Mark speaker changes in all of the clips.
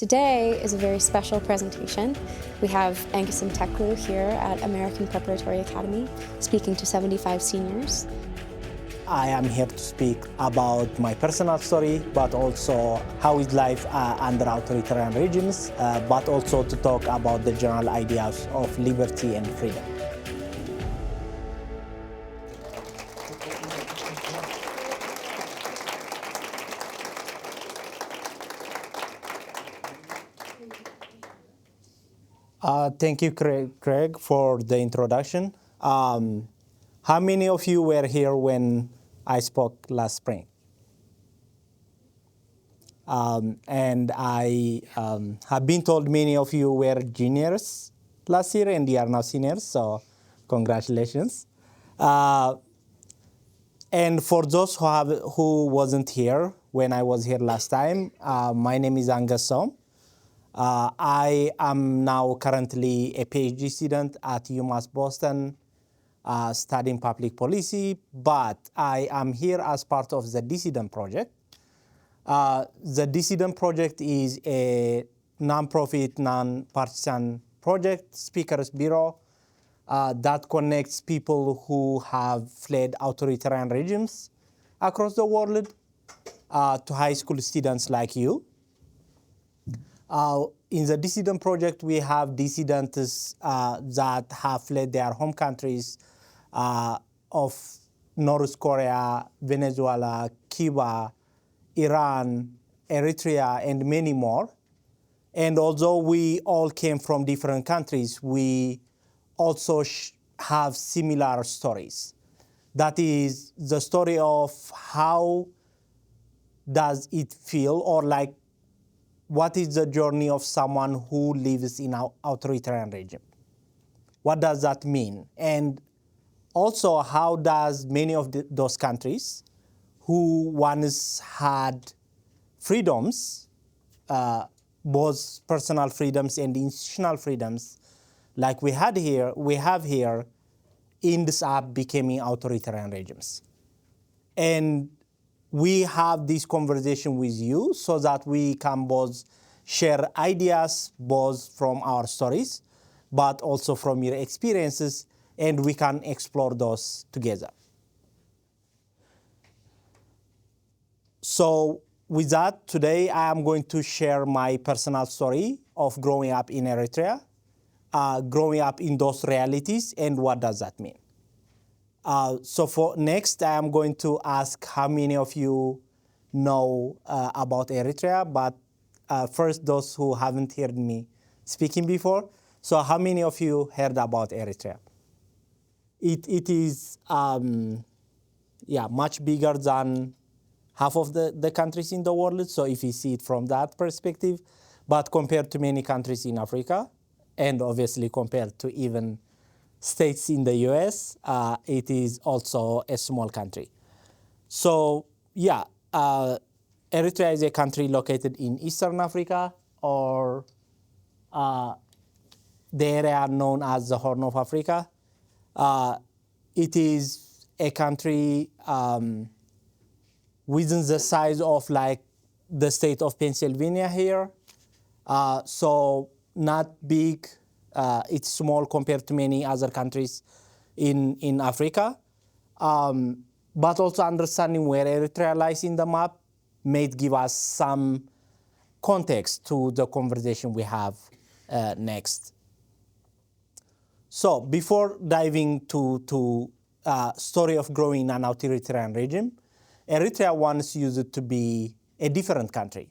Speaker 1: Today is a very special presentation. We have Angesom Teklu here at American Preparatory Academy speaking to 75 seniors.
Speaker 2: I am here to speak about my personal story, but also how is life under authoritarian regimes, but also to talk about the general ideas of liberty and freedom. Thank you, Craig, for the introduction. How many of you were here when I spoke last spring? And I have been told many of you were juniors last year and you are now seniors, so congratulations. And for those who wasn't here when I was here last time, my name is Angesom. I am now currently a PhD student at UMass Boston, studying public policy, but I am here as part of the Dissident Project. The Dissident Project is a non-profit, non-partisan project, speakers bureau, that connects people who have fled authoritarian regimes across the world to high school students like you. In the Dissident Project, we have dissidents that have fled their home countries of North Korea, Venezuela, Cuba, Iran, Eritrea, and many more. And although we all came from different countries, we also have similar stories. That is the story of how does it feel, or like, what is the journey of someone who lives in an authoritarian regime? What does that mean? And also, how does many of those countries who once had freedoms, both personal freedoms and institutional freedoms, like we have here, ends up becoming authoritarian regimes? And we have this conversation with you so that we can both share ideas, both from our stories, but also from your experiences, and we can explore those together. So with that, today I am going to share my personal story of growing up in Eritrea, growing up in those realities, and what does that mean. So for next, I am going to ask how many of you know about Eritrea, but first, those who haven't heard me speaking before. So how many of you heard about Eritrea? It is much bigger than half of the countries in the world, so if you see it from that perspective, but compared to many countries in Africa, and obviously compared to even states in the US, it is also a small country. So Eritrea is a country located in Eastern Africa, or the area known as the Horn of Africa. It is a country within the size of like the state of Pennsylvania here. So not big. It's small compared to many other countries in Africa. But also understanding where Eritrea lies in the map may give us some context to the conversation we have next. So before diving to story of growing in an authoritarian regime, Eritrea once used to be a different country.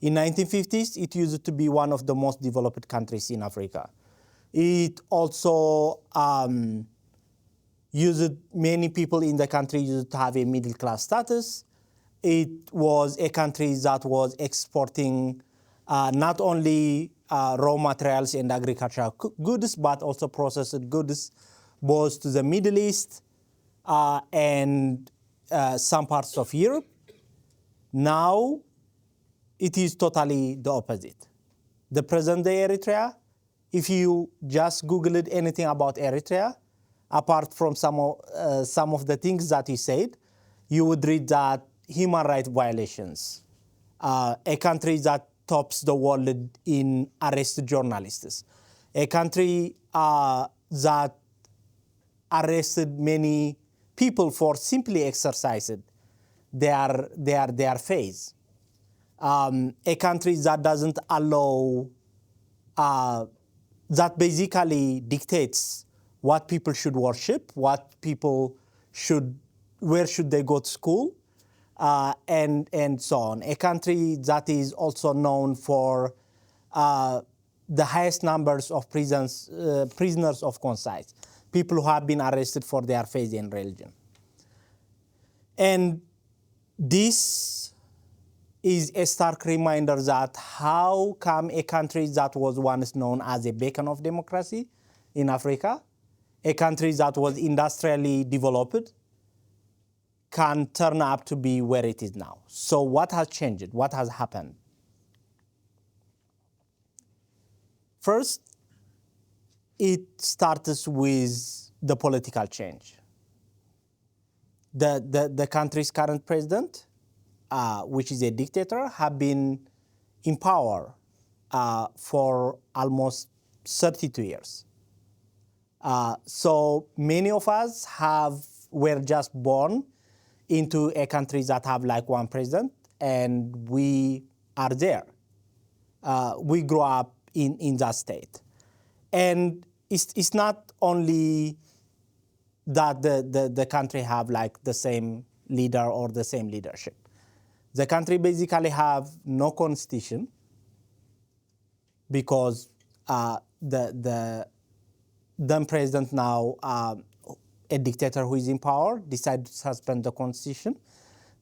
Speaker 2: In 1950s, it used to be one of the most developed countries in Africa. It also many people in the country used to have a middle-class status. It was a country that was exporting not only raw materials and agricultural goods, but also processed goods, both to the Middle East and some parts of Europe. Now, it is totally the opposite. The present-day Eritrea, if you just Googled anything about Eritrea, apart from some of the things that he said, you would read that human rights violations, a country that tops the world in arrested journalists. A country that arrested many people for simply exercising their faith. A country that doesn't allow, that basically dictates what people should worship, what people should, where should they go to school, and so on. A country that is also known for the highest numbers of prisoners of conscience, people who have been arrested for their faith and religion. And this is a stark reminder that how come a country that was once known as a beacon of democracy in Africa, a country that was industrially developed, can turn up to be where it is now. So what has changed? What has happened? First, it starts with the political change. The country's current president, which is a dictator, have been in power for almost 32 years. So many of us were just born into a country that have like one president, and we are there. We grew up in that state. And it's not only that the country have like the same leader or the same leadership. The country basically have no constitution because the then president now, a dictator who is in power, decided to suspend the constitution.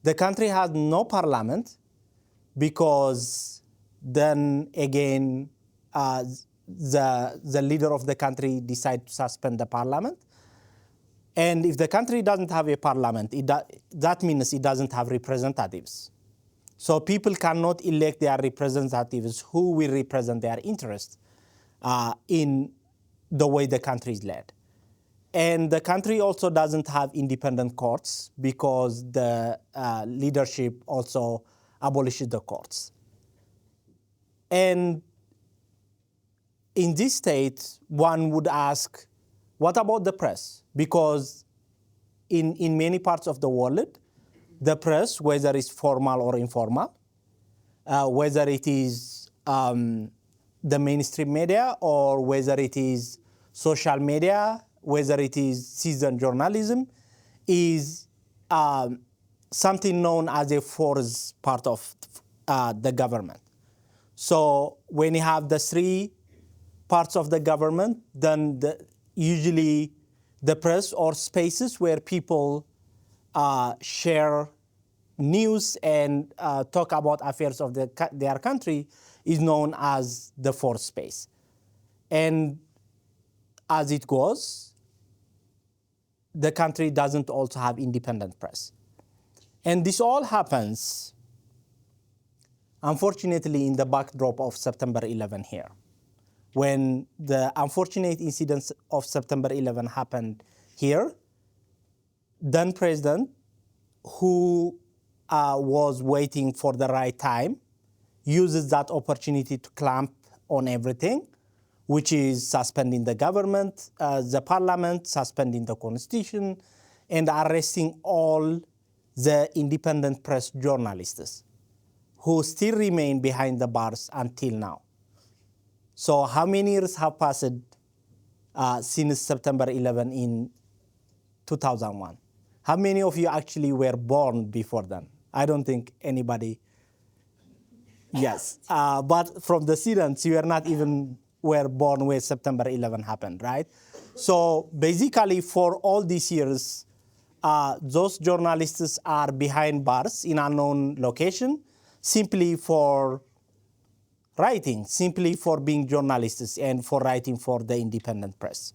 Speaker 2: The country has no parliament because then again the leader of the country decided to suspend the parliament. And if the country doesn't have a parliament, that means it doesn't have representatives. So people cannot elect their representatives who will represent their interests in the way the country is led. And the country also doesn't have independent courts because the leadership also abolished the courts. And in this state, one would ask, what about the press? Because in many parts of the world, the press, whether it's formal or informal, whether it is the mainstream media or whether it is social media, whether it is citizen journalism, is something known as a fourth part of the government. So when you have the three parts of the government, then usually the press or spaces where people share news and talk about affairs of their country is known as the fourth space. And as it goes, the country doesn't also have independent press. And this all happens, unfortunately, in the backdrop of September 11 here. When the unfortunate incidents of September 11 happened here, then president, who was waiting for the right time, uses that opportunity to clamp on everything, which is suspending the government, the parliament, suspending the constitution, and arresting all the independent press journalists who still remain behind the bars until now. So how many years have passed since September 11 in 2001? How many of you actually were born before then? I don't think anybody. Yes, but from the students, you are not even were born when September 11 happened, right? So basically, for all these years, those journalists are behind bars in unknown location, simply for writing, simply for being journalists and for writing for the independent press.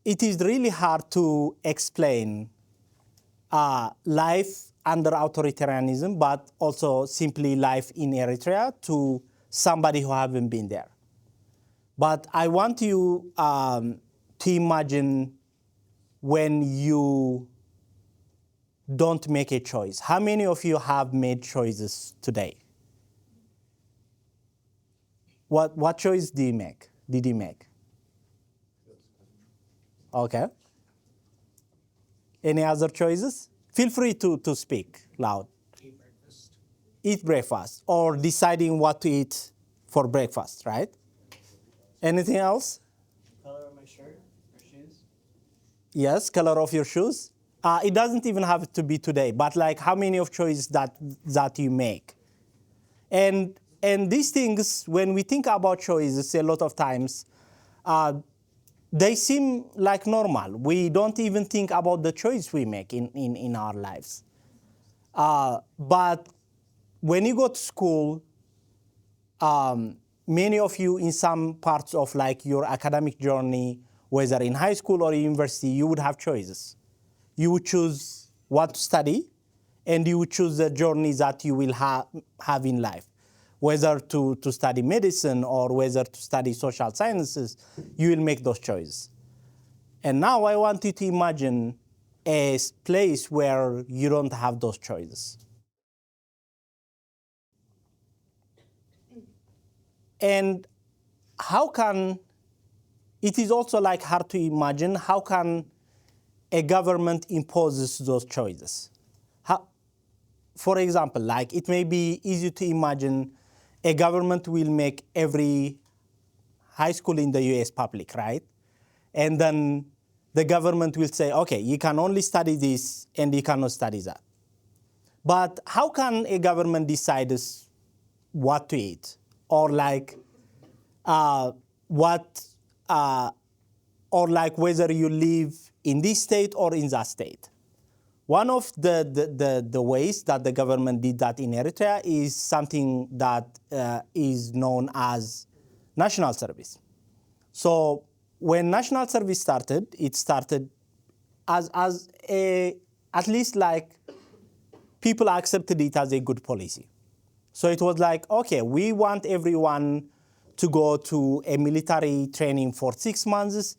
Speaker 2: It is really hard to explain life under authoritarianism, but also simply life in Eritrea to somebody who haven't been there. But I want you to imagine when you don't make a choice. How many of you have made choices today? What choice did you make? Okay. Any other choices? Feel free to speak loud.
Speaker 3: Eat breakfast.
Speaker 2: Eat breakfast, or deciding what to eat for breakfast, right? Anything else?
Speaker 3: Color of my shirt or shoes.
Speaker 2: Yes, color of your shoes. It doesn't even have to be today, but like how many of choices that you make. And these things, when we think about choices, a lot of times, they seem like normal. We don't even think about the choice we make in our lives. But when you go to school, many of you in some parts of like your academic journey, whether in high school or university, you would have choices. You would choose what to study, and you would choose the journey that you will have in life. Whether to study medicine or whether to study social sciences, you will make those choices. And now I want you to imagine a place where you don't have those choices. And how can, it is also like hard to imagine, how can a government imposes those choices? For example, like it may be easy to imagine a government will make every high school in the US public, right? And then the government will say, okay, you can only study this and you cannot study that. But how can a government decide what to eat? Or like or like whether you live in this state or in that state? One of the ways that the government did that in Eritrea is something that is known as national service. So when national service started, it started as at least like people accepted it as a good policy. So it was like, okay, we want everyone to go to a military training for 6 months,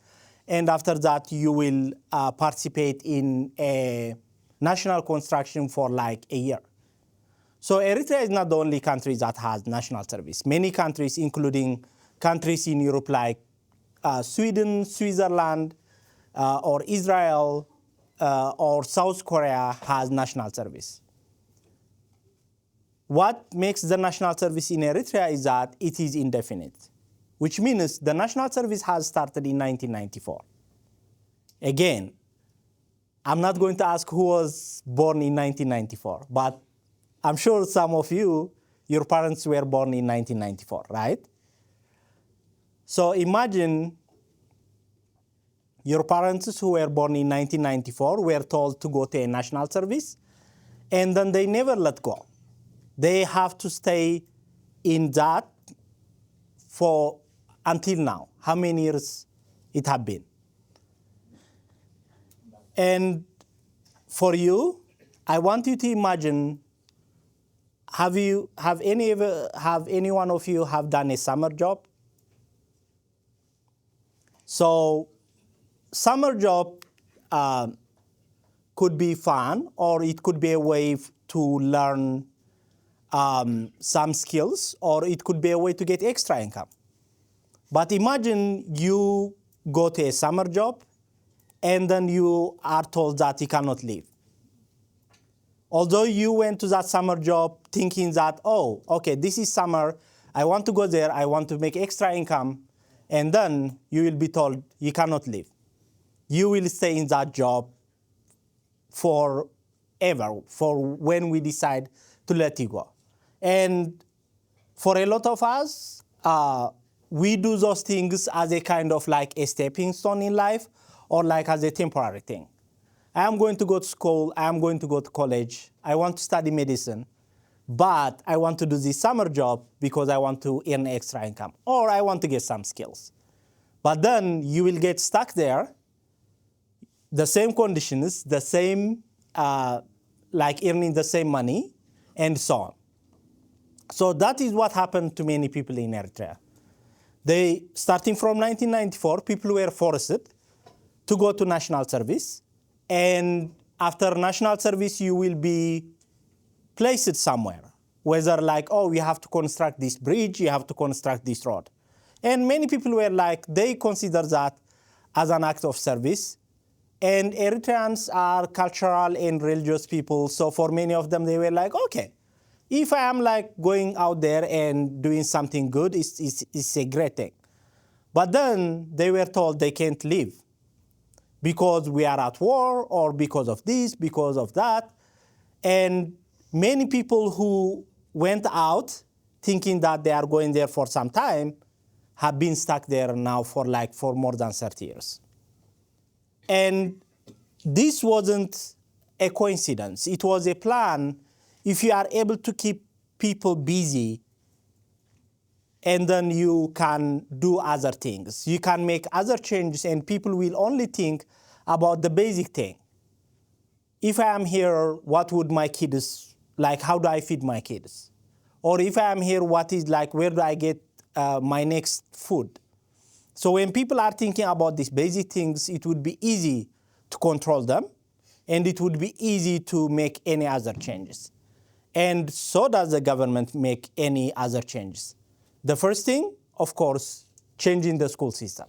Speaker 2: and after that you will participate in a national construction for like a year. So Eritrea is not the only country that has national service. Many countries, including countries in Europe like Sweden, Switzerland, or Israel, or South Korea has national service. What makes the national service in Eritrea is that it is indefinite, which means the national service has started in 1994. Again, I'm not going to ask who was born in 1994, but I'm sure some of you, your parents were born in 1994, right? So imagine your parents who were born in 1994 were told to go to a national service, and then they never let go. They have to stay in that for until now. How many years it have been? And for you, I want you to imagine, have any one of you have done a summer job? So summer job could be fun, or it could be a way to learn some skills, or it could be a way to get extra income. But imagine you go to a summer job and then you are told that you cannot leave. Although you went to that summer job thinking that, oh, okay, this is summer, I want to go there, I want to make extra income, and then you will be told you cannot leave. You will stay in that job forever, for when we decide to let you go. And for a lot of us, we do those things as a kind of like a stepping stone in life, or like as a temporary thing. I am going to go to school, I am going to go to college, I want to study medicine, but I want to do this summer job because I want to earn extra income, or I want to get some skills. But then you will get stuck there, the same conditions, the same, like earning the same money, and so on. So that is what happened to many people in Eritrea. Starting from 1994, people were forced to go to national service. And after national service, you will be placed somewhere, whether like, oh, you have to construct this bridge, you have to construct this road. And many people were like, they consider that as an act of service. And Eritreans are cultural and religious people, so for many of them, they were like, okay, if I am like going out there and doing something good, it's a great thing. But then they were told they can't leave because we are at war, or because of this, because of that. And many people who went out thinking that they are going there for some time have been stuck there now for more than 30 years. And this wasn't a coincidence. It was a plan. If you are able to keep people busy, and then you can do other things. You can make other changes, and people will only think about the basic thing. If I am here, what would my kids, like, how do I feed my kids? Or if I am here, what is like, where do I get my next food? So when people are thinking about these basic things, it would be easy to control them, and it would be easy to make any other changes. And so does the government make any other changes. The first thing, of course, changing the school system.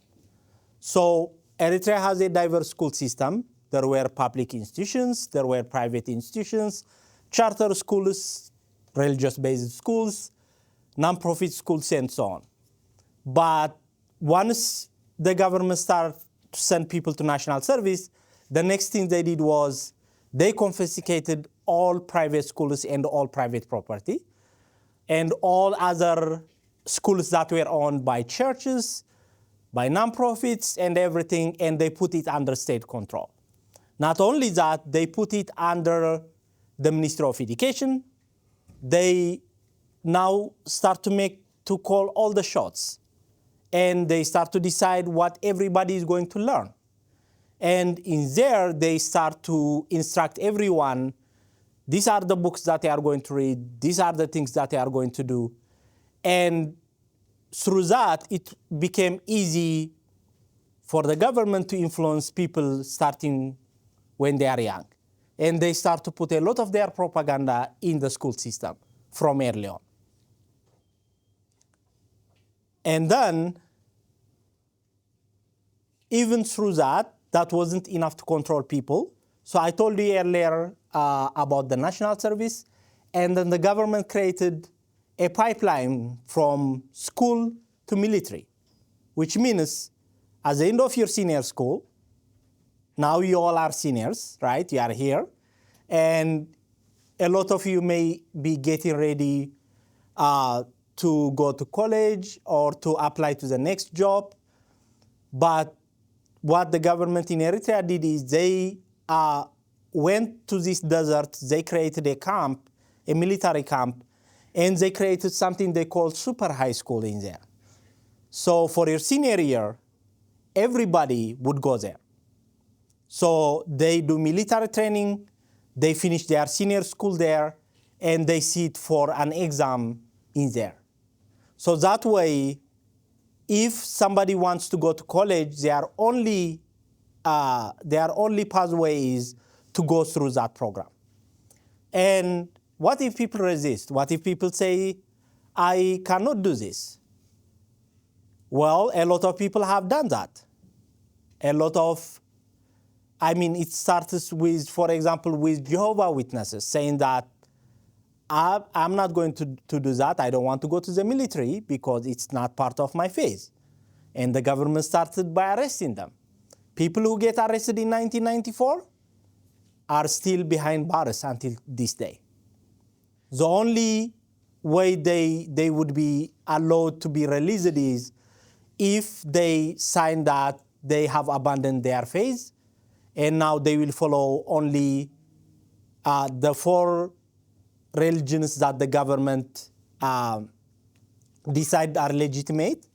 Speaker 2: So Eritrea has a diverse school system. There were public institutions, there were private institutions, charter schools, religious-based schools, non-profit schools, and so on. But once the government started to send people to national service, the next thing they did was they confiscated all private schools and all private property, and all other schools that were owned by churches, by non-profits, and everything, and they put it under state control. Not only that, they put it under the Ministry of Education. They now start to call all the shots, and they start to decide what everybody is going to learn. And in there, they start to instruct everyone, these are the books that they are going to read, these are the things that they are going to do. And through that, it became easy for the government to influence people starting when they are young. And they start to put a lot of their propaganda in the school system from early on. And then, even through that, that wasn't enough to control people. So I told you earlier about the national service, and then the government created a pipeline from school to military, which means at the end of your senior school, now you all are seniors, right? You are here, and a lot of you may be getting ready to go to college or to apply to the next job. But what the government in Eritrea did is they went to this desert, they created a camp, a military camp, and they created something they called super high school in there. So for your senior year, everybody would go there. So they do military training, they finish their senior school there, and they sit for an exam in there. So that way, if somebody wants to go to college, their only pathway is to go through that program. And what if people resist? What if people say, I cannot do this? Well, a lot of people have done that. It starts with, for example, with Jehovah's Witnesses saying that I'm not going to do that. I don't want to go to the military because it's not part of my faith. And the government started by arresting them. People who get arrested in 1994 are still behind bars until this day. The only way they would be allowed to be released is if they sign that they have abandoned their faith, and now they will follow only the 4 religions that the government decide are legitimate,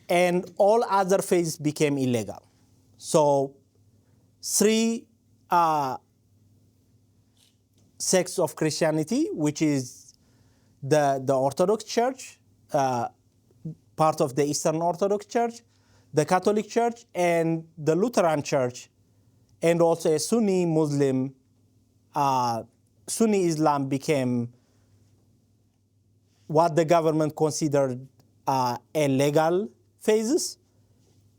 Speaker 2: and all other faiths became illegal. So 3 sects of Christianity, which is the Orthodox Church, part of the Eastern Orthodox Church, the Catholic Church, and the Lutheran Church, and also a Sunni Muslim, Sunni Islam became what the government considered a legal phases.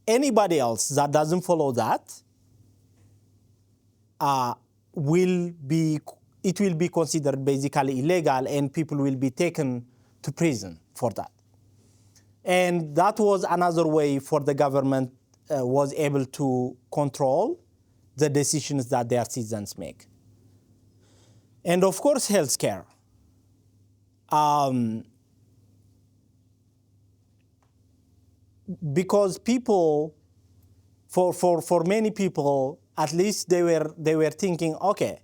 Speaker 2: Anybody else that doesn't follow that it will be considered basically illegal, and people will be taken to prison for that. And that was another way for the government was able to control the decisions that their citizens make. And of course, healthcare. Because people, for many people, at least they were thinking, okay,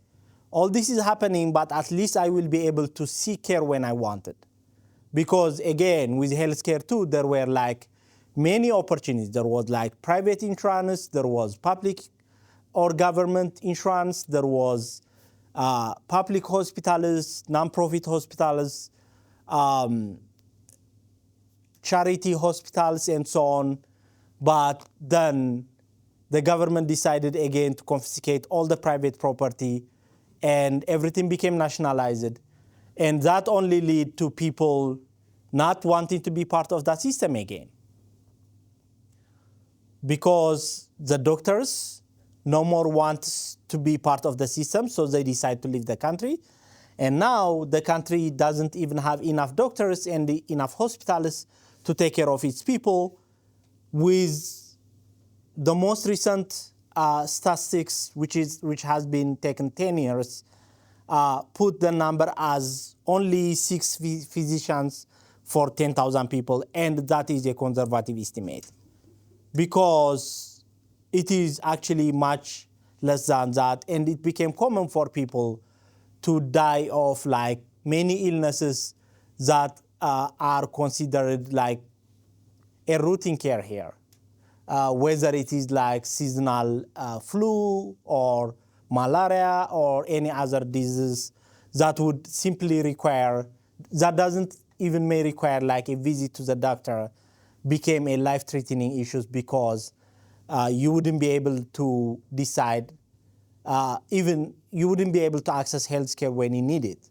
Speaker 2: all this is happening, but at least I will be able to seek care when I want it. Because again, with healthcare too, there were like many opportunities. There was like private insurance, there was public or government insurance, there was public hospitals, non-profit hospitals, charity hospitals, and so on. But then the government decided again to confiscate all the private property, and everything became nationalized. And that only led to people not wanting to be part of that system again. Because the doctors no more want to be part of the system, so they decide to leave the country. And now the country doesn't even have enough doctors and enough hospitals to take care of its people. With the most recent statistics, which has been taken 10 years, put the number as only 6 physicians for 10,000 people, and that is a conservative estimate, because it is actually much less than that, and it became common for people to die of like many illnesses that are considered like a routine care here, whether it is like seasonal flu or malaria or any other disease that would simply require, that doesn't even may require like a visit to the doctor, became a life-threatening issue because you wouldn't be able to decide, even you wouldn't be able to access healthcare when you need it.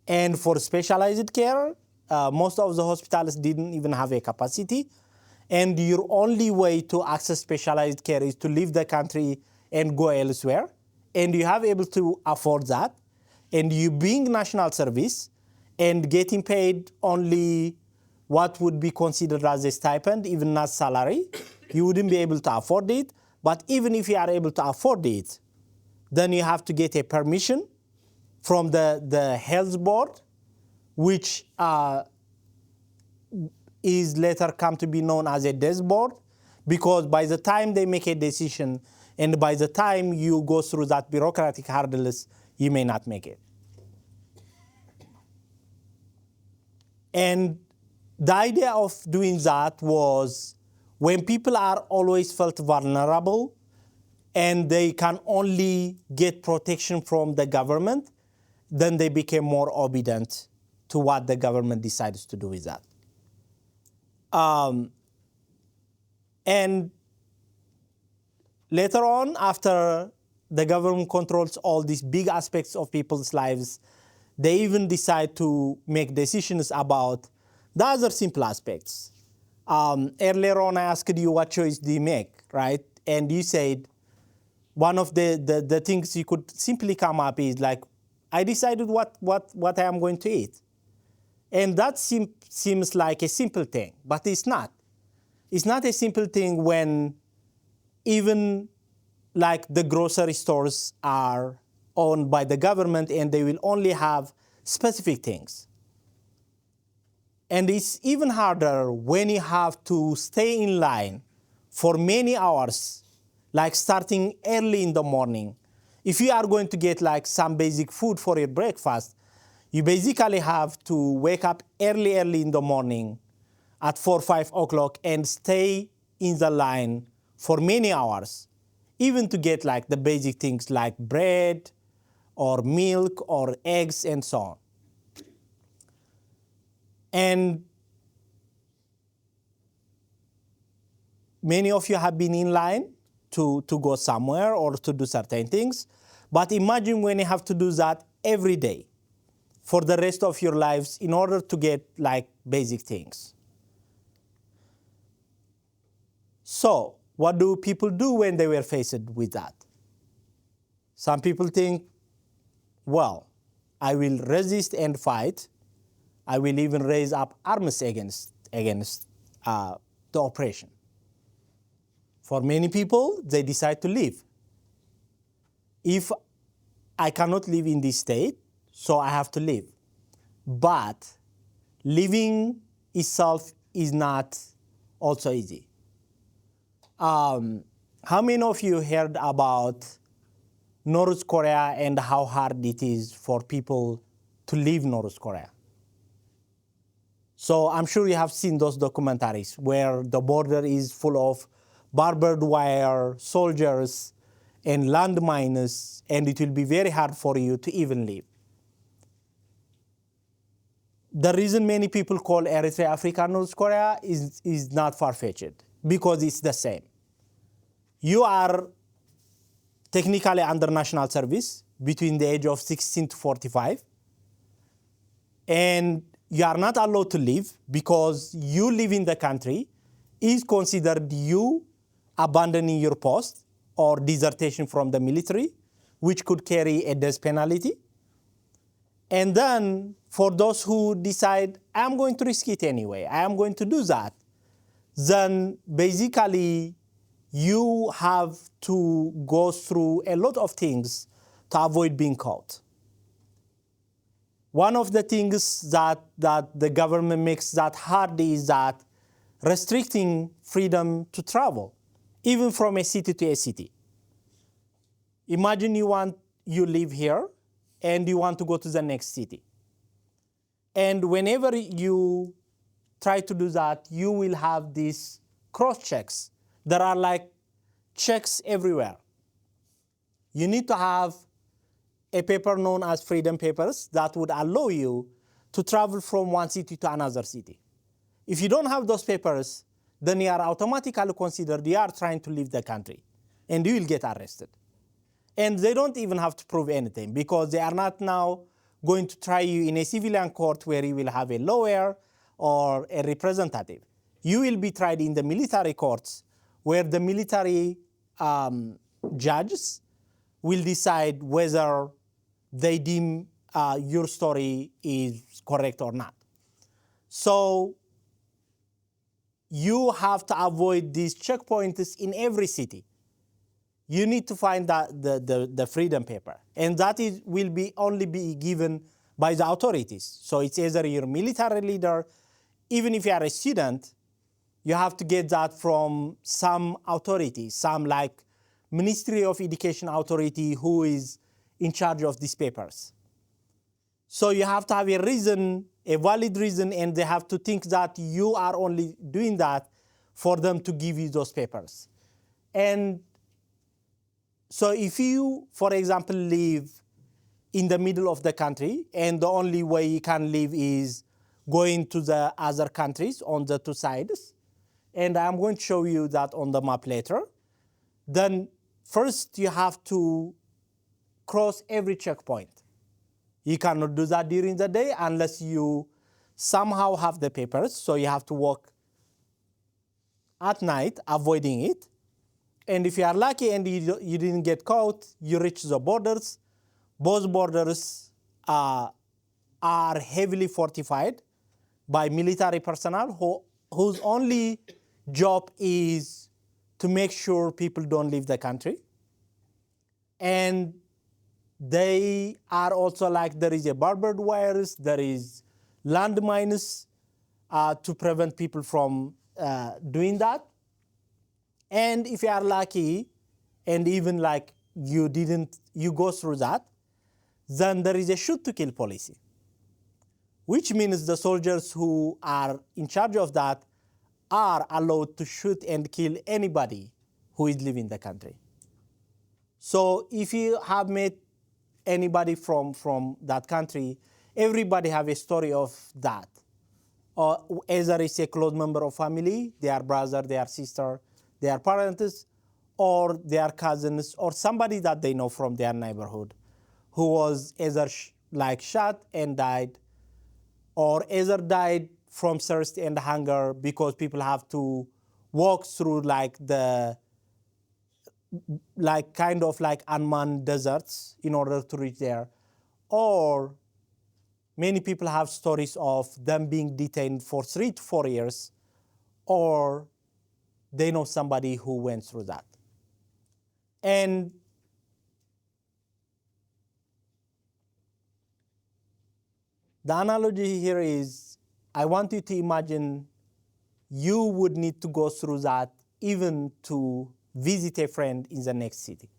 Speaker 2: And for specialized care, most of the hospitals didn't even have a capacity. And your only way to access specialized care is to leave the country and go elsewhere. And you have able to afford that. And you being national service and getting paid only what would be considered as a stipend, even not salary, you wouldn't be able to afford it. But even if you are able to afford it, then you have to get a permission from the health board, which is later come to be known as a death board, because by the time they make a decision and by the time you go through that bureaucratic hurdles, you may not make it. And the idea of doing that was when people are always felt vulnerable and they can only get protection from the government, then they became more obedient to what the government decides to do with that. And later on, after the government controls all these big aspects of people's lives, they even decide to make decisions about the other simple aspects. Earlier on, I asked you what choice do you make, right? And you said one of the things you could simply come up is like, I decided what I am going to eat. And that seems like a simple thing, but it's not. It's not a simple thing when even like the grocery stores are owned by the government and they will only have specific things. And it's even harder when you have to stay in line for many hours, like starting early in the morning. If you are going to get like some basic food for your breakfast, you basically have to wake up early in the morning at 4 or 5 o'clock and stay in the line for many hours, even to get like the basic things like bread or milk or eggs and so on. And many of you have been in line to go somewhere or to do certain things. But imagine when you have to do that every day. for the rest of your lives in order to get like basic things. So what do people do when they were faced with that? Some people think, well, I will resist and fight. I will even raise up arms against the oppression. For many people, they decide to leave. If I cannot live in this state, so I have to leave. But living itself is not also easy. How many of you heard about North Korea and how hard it is for people to leave North Korea? So I'm sure you have seen those documentaries where the border is full of barbed wire, soldiers, and landmines, and it will be very hard for you to even leave. The reason many people call Eritrea Africa North Korea is not far-fetched, because it's the same. You are technically under national service between the age of 16 to 45, and you are not allowed to leave because you live in the country is considered you abandoning your post or desertion from the military, which could carry a death penalty. And then for those who decide, I'm going to risk it anyway, I am going to do that, then basically you have to go through a lot of things to avoid being caught. One of the things that the government makes that hard is that restricting freedom to travel, even from a city to a city. Imagine you live here and you want to go to the next city. And whenever you try to do that, you will have these cross-checks. There are like checks everywhere. You need to have a paper known as freedom papers that would allow you to travel from one city to another city. If you don't have those papers, then you are automatically considered you are trying to leave the country, and you will get arrested. And they don't even have to prove anything, because they are not now going to try you in a civilian court where you will have a lawyer or a representative. You will be tried in the military courts, where the military judges will decide whether they deem your story is correct or not. So you have to avoid these checkpoints in every city. You need to find the freedom paper, and that will only be given by the authorities. So it's either your military leader, even if you are a student, you have to get that from some authority, some like Ministry of Education authority who is in charge of these papers. So you have to have a reason, a valid reason, and they have to think that you are only doing that for them to give you those papers. And so if you, for example, live in the middle of the country, and the only way you can live is going to the other countries on the two sides, and I'm going to show you that on the map later, then first you have to cross every checkpoint. You cannot do that during the day unless you somehow have the papers, so you have to walk at night, avoiding it. And if you are lucky and you didn't get caught, you reach the borders. Both borders are heavily fortified by military personnel whose only job is to make sure people don't leave the country. And they are also like, there is a barbed wires, there is landmines to prevent people from doing that. And if you are lucky, and even like you go through that, then there is a shoot to kill policy, which means the soldiers who are in charge of that are allowed to shoot and kill anybody who is leaving the country. So if you have met anybody from that country, everybody have a story of that. Either it's a close member of family, their brother, their sister, their parents, or their cousins, or somebody that they know from their neighborhood who was either like shot and died, or either died from thirst and hunger because people have to walk through like kind of like unmanned deserts in order to reach there, or many people have stories of them being detained for 3 to 4 years, or they know somebody who went through that. And the analogy here is, I want you to imagine you would need to go through that even to visit a friend in the next city,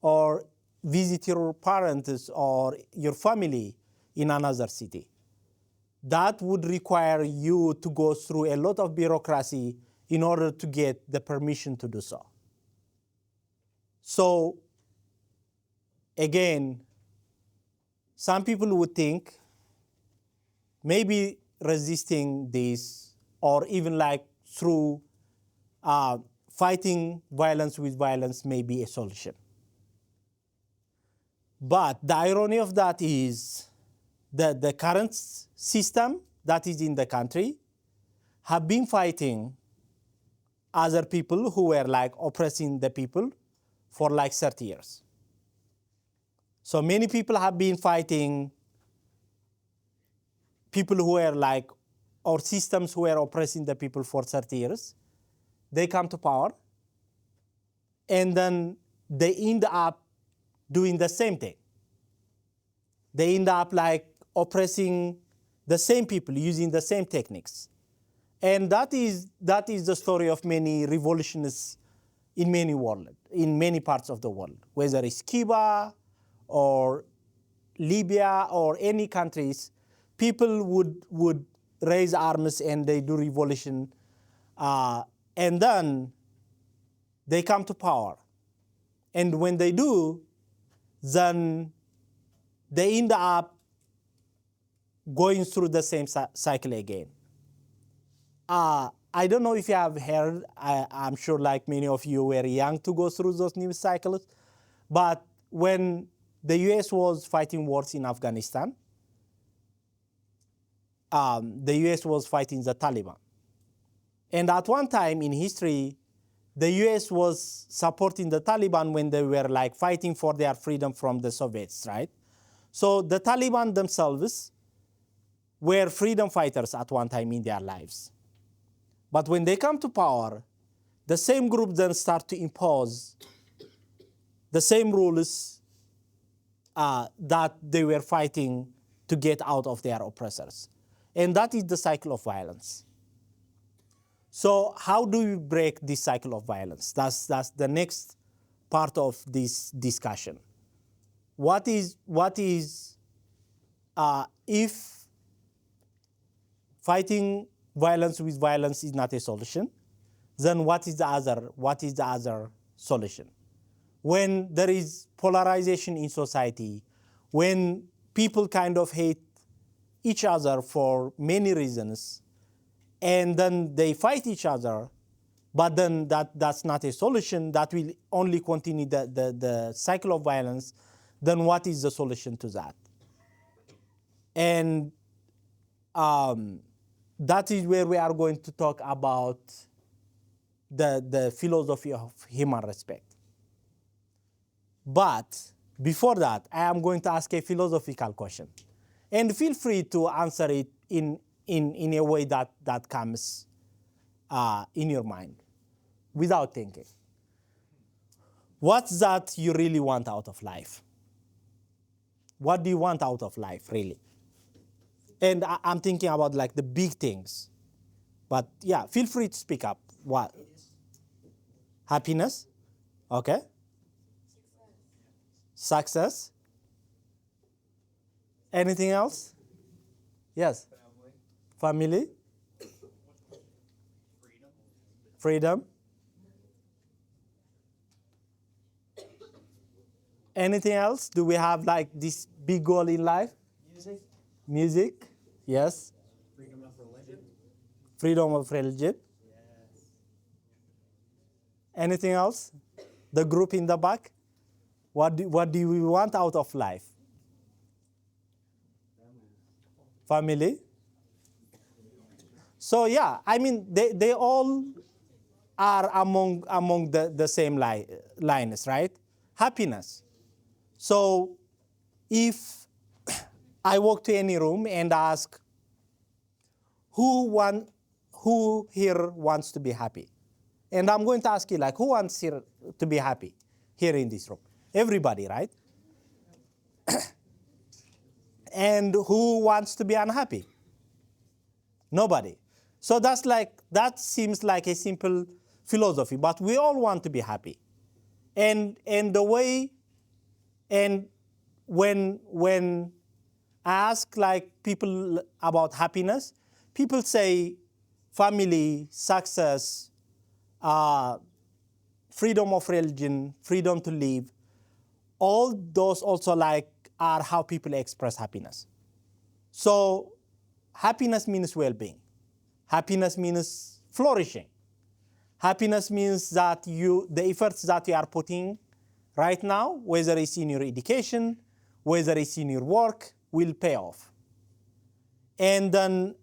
Speaker 2: or visit your parents or your family in another city. That would require you to go through a lot of bureaucracy in order to get the permission to do so. So again, some people would think maybe resisting this, or even like through fighting violence with violence, may be a solution. But the irony of that is that the current system that is in the country have been fighting other people who were like oppressing the people for like 30 years. So many people have been fighting people who were like, or systems who were oppressing the people for 30 years. They come to power, and then they end up doing the same thing. They end up like oppressing the same people using the same techniques. And that is the story of many revolutionists in many parts of the world, whether it's Cuba or Libya or any countries. People would raise arms and they do revolution, and then they come to power. And when they do, then they end up going through the same cycle again. I don't know if you have heard, I'm sure like many of you were young to go through those news cycles, but when the US was fighting wars in Afghanistan, the US was fighting the Taliban. And at one time in history, the US was supporting the Taliban when they were like fighting for their freedom from the Soviets, right? So the Taliban themselves were freedom fighters at one time in their lives. But when they come to power, the same group then start to impose the same rules that they were fighting to get out of their oppressors. And that is the cycle of violence. So how do we break this cycle of violence? That's the next part of this discussion. What is if fighting violence with violence is not a solution, then what is the other solution? When there is polarization in society, when people kind of hate each other for many reasons, and then they fight each other, but then that's not a solution, that will only continue the cycle of violence, then what is the solution to that? And that is where we are going to talk about the philosophy of human respect. But before that, I am going to ask a philosophical question. And feel free to answer it in a way that comes in your mind without thinking. What's that you really want out of life? What do you want out of life, really? And I'm thinking about like the big things. But yeah, feel free to speak up. What? Happiness? Okay. Success? Anything else? Yes. Family? Freedom? Anything else? Do we have like this big goal in life? Music? Yes.
Speaker 3: Freedom of religion?
Speaker 2: Freedom of religion?
Speaker 3: Yes.
Speaker 2: Anything else? The group in the back? What do we want out of life? Family. So yeah, I mean, they all are among the same lines, right? Happiness. So if I walk to any room and ask, who here wants to be happy? And I'm going to ask you, like, who wants here to be happy here in this room? Everybody, right? And who wants to be unhappy? Nobody. So that seems like a simple philosophy, but we all want to be happy. And the way, and when I ask like people about happiness, people say family, success, freedom of religion, freedom to live. All those also like are how people express happiness. So happiness means well-being. Happiness means flourishing. Happiness means that the efforts that you are putting right now, whether it's in your education, whether it's in your work, will pay off. And then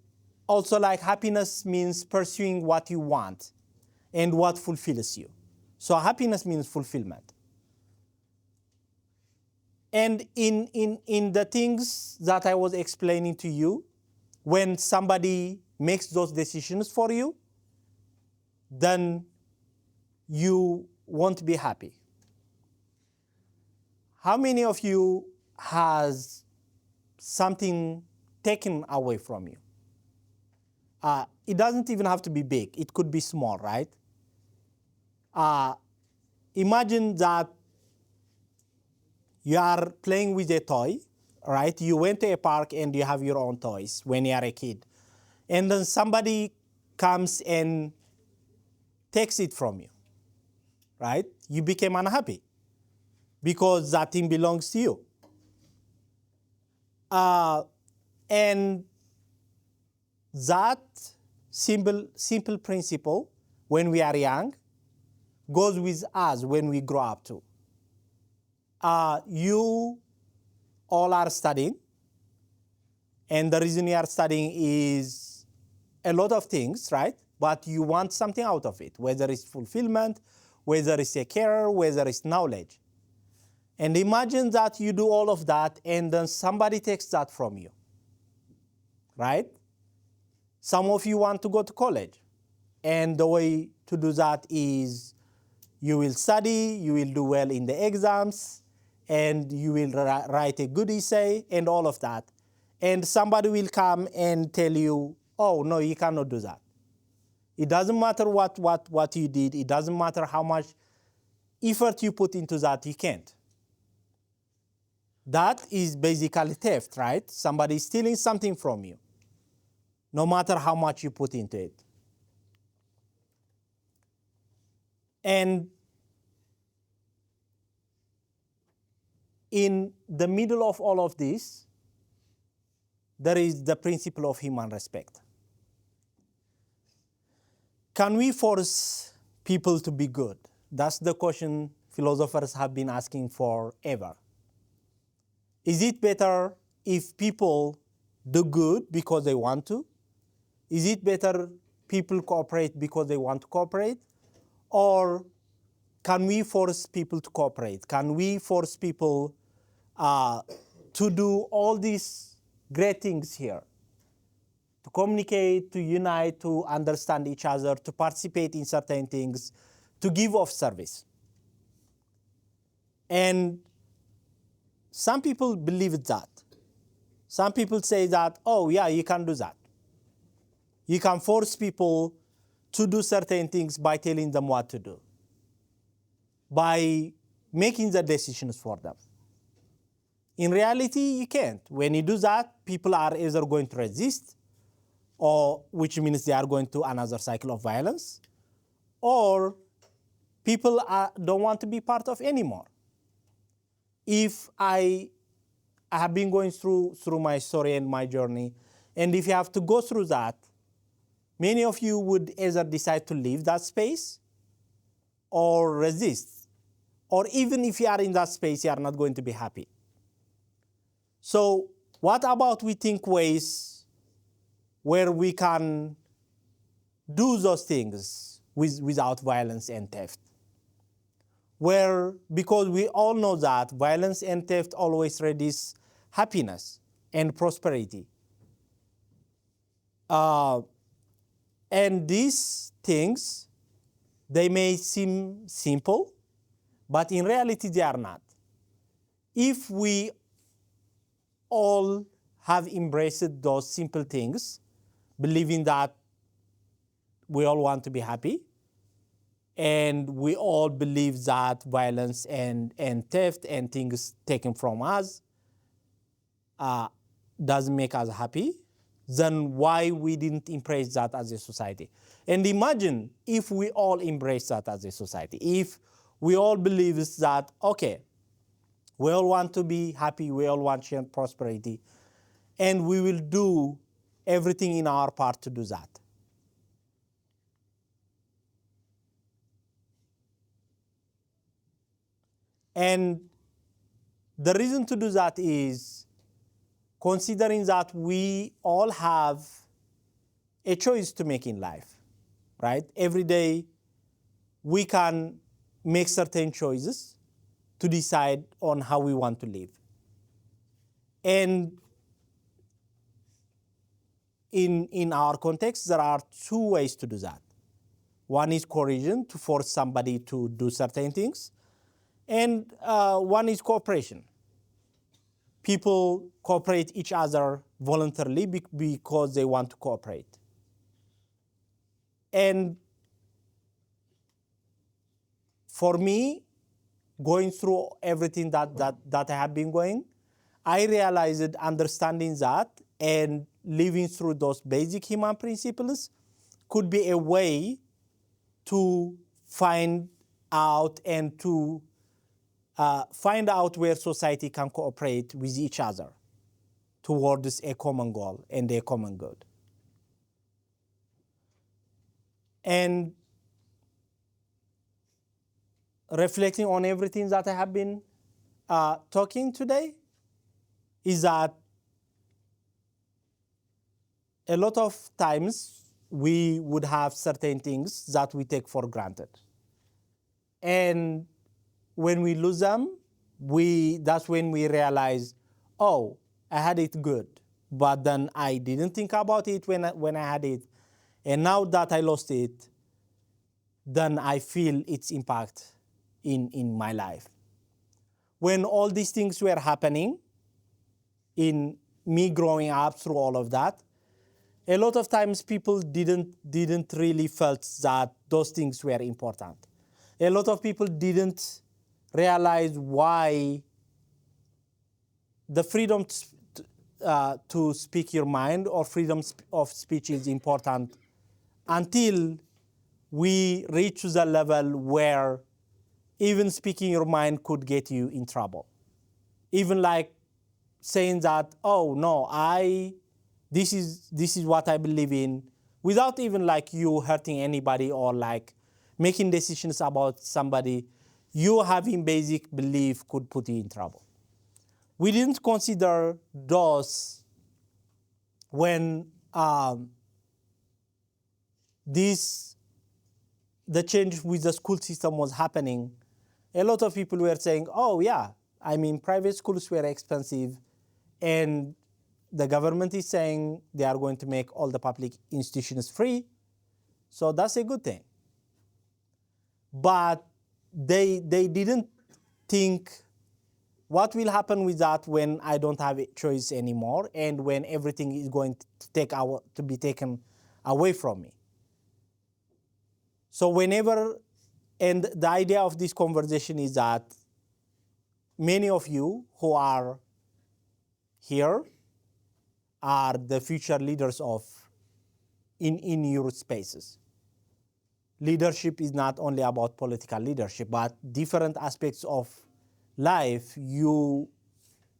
Speaker 2: also like happiness means pursuing what you want and what fulfills you. So happiness means fulfillment. And in the things that I was explaining to you, when somebody makes those decisions for you, then you won't be happy. How many of you has something taken away from you? It doesn't even have to be big. It could be small, right? Imagine that you are playing with a toy, right? You went to a park and you have your own toys when you are a kid. And then somebody comes and takes it from you, right? You became unhappy because that thing belongs to you. And that simple principle, when we are young, goes with us when we grow up too. You all are studying, and the reason you are studying is a lot of things, right? But you want something out of it, whether it's fulfillment, whether it's a career, whether it's knowledge. And imagine that you do all of that, and then somebody takes that from you, right? Some of you want to go to college, and the way to do that is you will study, you will do well in the exams, and you will write a good essay and all of that. And somebody will come and tell you, oh, no, you cannot do that. It doesn't matter what you did. It doesn't matter how much effort you put into that, you can't. That is basically theft, right? Somebody is stealing something from you, no matter how much you put into it. And in the middle of all of this, there is the principle of human respect. Can we force people to be good? That's the question philosophers have been asking forever. Is it better if people do good because they want to? Is it better people cooperate because they want to cooperate? Or can we force people to cooperate? Can we force people to do all these great things here? To communicate, to unite, to understand each other, to participate in certain things, to give of service. And some people believe that. Some people say that, oh yeah, you can do that. You can force people to do certain things by telling them what to do, by making the decisions for them. In reality, you can't. When you do that, people are either going to resist, or which means they are going to another cycle of violence, or people don't want to be part of anymore. If I have been going through my story and my journey, and if you have to go through that, many of you would either decide to leave that space or resist. Or even if you are in that space, you are not going to be happy. So what about we think ways where we can do those things without violence and theft. Because we all know that violence and theft always reduce happiness and prosperity. And these things, they may seem simple, but in reality they are not. If we all have embraced those simple things, believing that we all want to be happy, and we all believe that violence and theft and things taken from us doesn't make us happy, then why we didn't embrace that as a society? And imagine if we all embrace that as a society. If we all believe that, okay, we all want to be happy, we all want shared prosperity, and we will do everything in our part to do that. And the reason to do that is considering that we all have a choice to make in life, right? Every day we can make certain choices to decide on how we want to live. And in our context, there are two ways to do that. One is coercion, to force somebody to do certain things. And one is cooperation. People cooperate each other voluntarily because they want to cooperate. And for me, going through everything that I have been going, I realized understanding that and living through those basic human principles could be a way to find out and to find out where society can cooperate with each other towards a common goal and a common good. And reflecting on everything that I have been talking today is that a lot of times we would have certain things that we take for granted. And when we lose them, that's when we realize, oh, I had it good, but then I didn't think about it when I had it. And now that I lost it, then I feel its impact in my life. When all these things were happening, in me growing up through all of that, a lot of times people didn't really felt that those things were important. A lot of people didn't realize why the freedom to speak your mind or freedom of speech is important until we reach to the level where even speaking your mind could get you in trouble. Even like saying that, oh no, this is what I believe in, without even like you hurting anybody or like making decisions about somebody, you having basic belief could put you in trouble. We didn't consider those when the change with the school system was happening. A lot of people were saying, oh yeah, I mean, private schools were expensive, and the government is saying they are going to make all the public institutions free, so that's a good thing. But they didn't think what will happen with that when I don't have a choice anymore and when everything is going to be taken away from me. So and the idea of this conversation is that many of you who are here are the future leaders in your spaces. Leadership is not only about political leadership, but different aspects of life.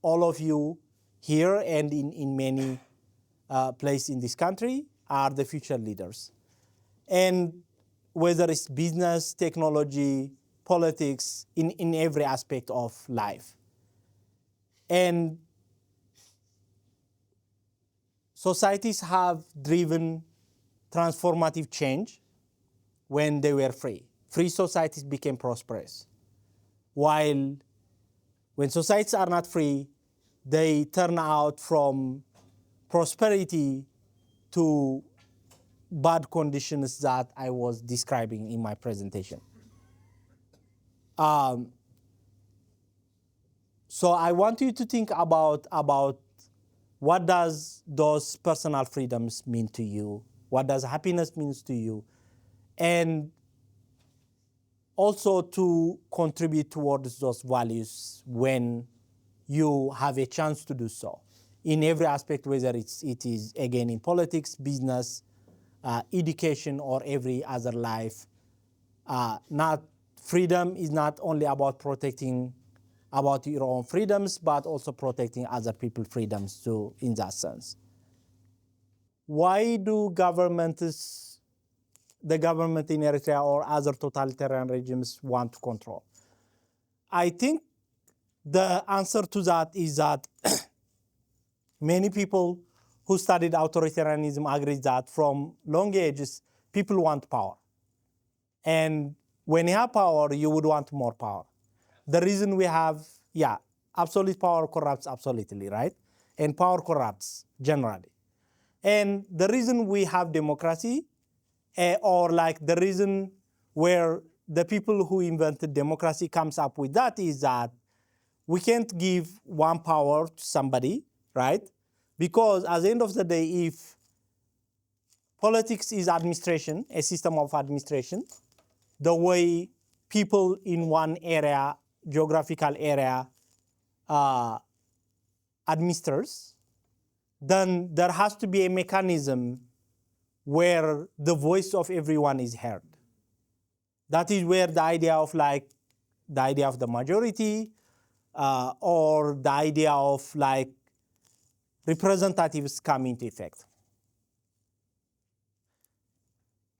Speaker 2: All of you here and in many places in this country are the future leaders. And whether it's business, technology, politics, in every aspect of life. And societies have driven transformative change when they were free. Free societies became prosperous. While when societies are not free, they turn out from prosperity to bad conditions that I was describing in my presentation. So I want you to think about what does those personal freedoms mean to you? What does happiness mean to you? And also to contribute towards those values when you have a chance to do so in every aspect, whether it is again in politics, business, education, or every other life. Not freedom is not only about protecting about your own freedoms, but also protecting other people's freedoms too, in that sense. Why do the government in Eritrea or other totalitarian regimes want to control? I think the answer to that is that many people who studied authoritarianism agree that from long ages, people want power. And when you have power, you would want more power. The reason we have, absolute power corrupts absolutely, right? And power corrupts generally. And the reason we have democracy, or like the reason where the people who invented democracy comes up with that is that we can't give one power to somebody, right? Because at the end of the day, if politics is administration, a system of administration, the way people in one area, geographical area, administers, then there has to be a mechanism where the voice of everyone is heard. That is where the idea of the majority, or the idea of representatives come into effect.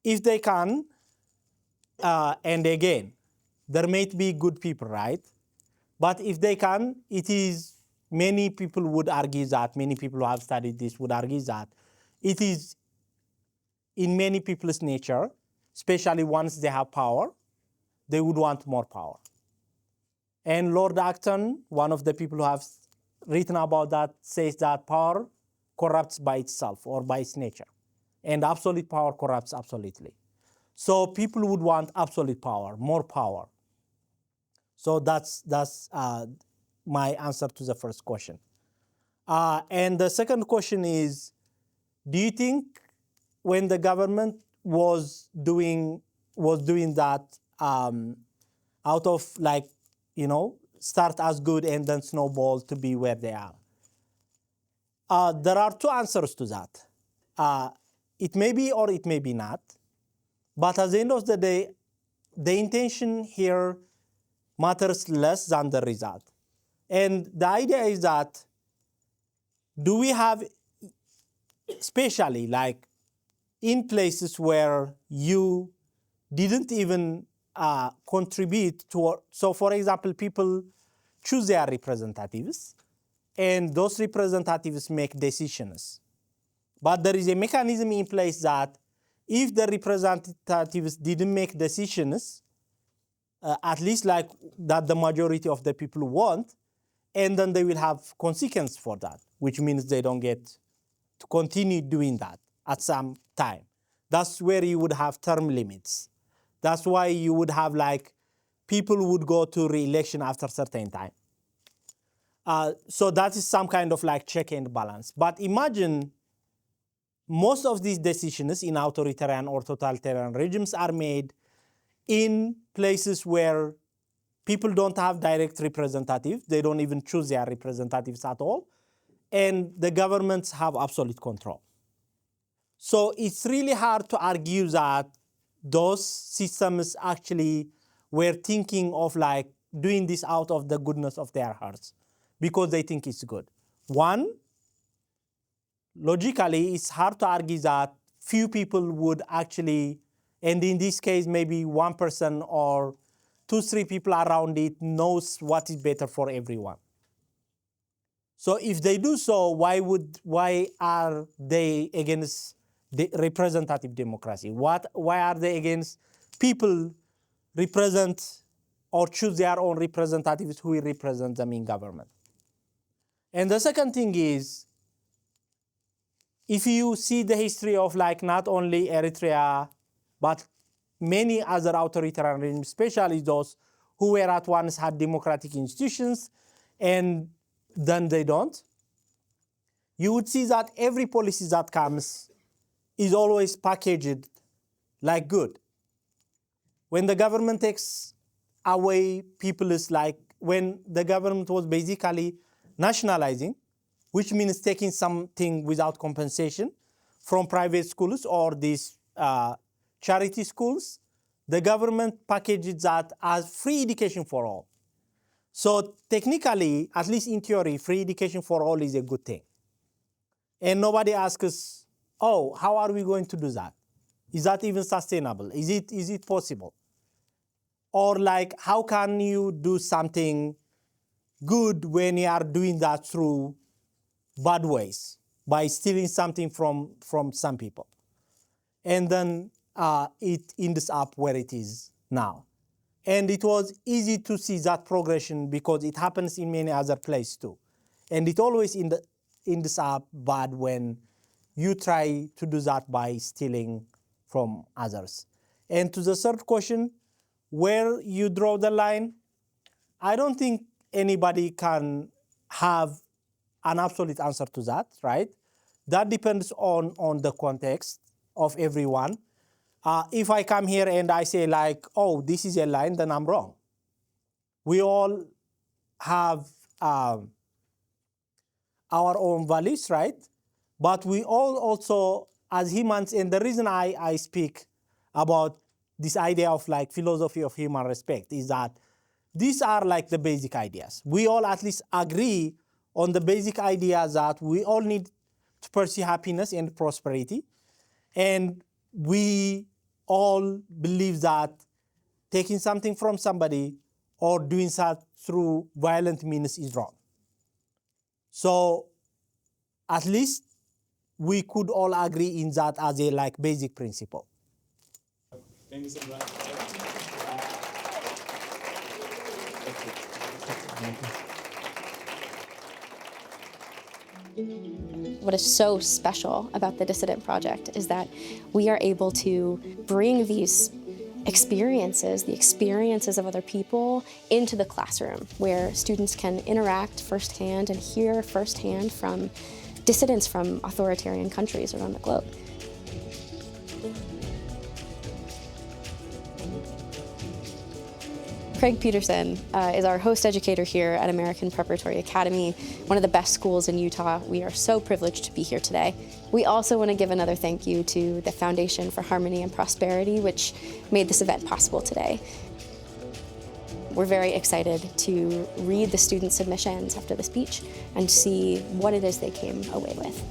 Speaker 2: If they can, and again, there may be good people, right? But if they can, many people would argue that, many people who have studied this would argue that it is in many people's nature, especially once they have power, they would want more power. And Lord Acton, one of the people who have written about that, says that power corrupts by itself or by its nature. And absolute power corrupts absolutely. So people would want absolute power, more power. So that's my answer to the first question. And the second question is, do you think when the government was doing that out of start as good and then snowball to be where they are? There are two answers to that. It may be or it may be not. But at the end of the day, the intention here matters less than the result. And the idea is that, do we have, especially in places where you didn't even contribute to, so for example, people choose their representatives, and those representatives make decisions. But there is a mechanism in place that if the representatives didn't make decisions, at least that the majority of the people want, and then they will have consequence for that, which means they don't get to continue doing that at some time. That's where you would have term limits. That's why you would have people would go to re-election after a certain time. So that is some kind of check and balance. But imagine most of these decisions in authoritarian or totalitarian regimes are made in places where people don't have direct representatives. They don't even choose their representatives at all. And the governments have absolute control. So it's really hard to argue that those systems actually were thinking of doing this out of the goodness of their hearts because they think it's good. One, logically, it's hard to argue that few people would actually, and in this case, maybe one person or 2-3 people around it knows what is better for everyone. So if they do so, why are they against the representative democracy? Why are they against people represent or choose their own representatives who will represent them in government? And the second thing is, if you see the history of like not only Eritrea, but many other authoritarianism, especially those who were at once had democratic institutions and then they don't, you would see that every policy that comes is always packaged like good. When the government takes away people's, like when the government was basically nationalizing, which means taking something without compensation from private schools or these charity schools, the government packaged that as free education for all. So technically, at least in theory, free education for all is a good thing. And nobody asks us, oh, how are we going to do that? Is that even sustainable? Is it possible? Or like, how can you do something good when you are doing that through bad ways, by stealing something from some people? And then it ends up where it is now. And it was easy to see that progression because it happens in many other places too. And it always ends up bad when you try to do that by stealing from others. And to the third question, where you draw the line, I don't think anybody can have an absolute answer to that, right? That depends on the context of everyone. If I come here and I say like, oh, this is a line, then I'm wrong. We all have our own values, right? But we all also, as humans, and the reason I speak about this idea of like philosophy of human respect is that these are like the basic ideas. We all at least agree on the basic idea that we all need to pursue happiness and prosperity. And we all believe that taking something from somebody or doing that through violent means is wrong. So at least we could all agree in that as a like basic principle.
Speaker 3: Thank you so much.
Speaker 1: What is so special about the Dissident Project is that we are able to bring these experiences, the experiences of other people, into the classroom where students can interact firsthand and hear firsthand from dissidents from authoritarian countries around the globe. Craig Peterson is our host educator here at American Preparatory Academy, one of the best schools in Utah. We are so privileged to be here today. We also want to give another thank you to the Foundation for Harmony and Prosperity, which made this event possible today. We're very excited to read the student submissions after the speech and see what it is they came away with.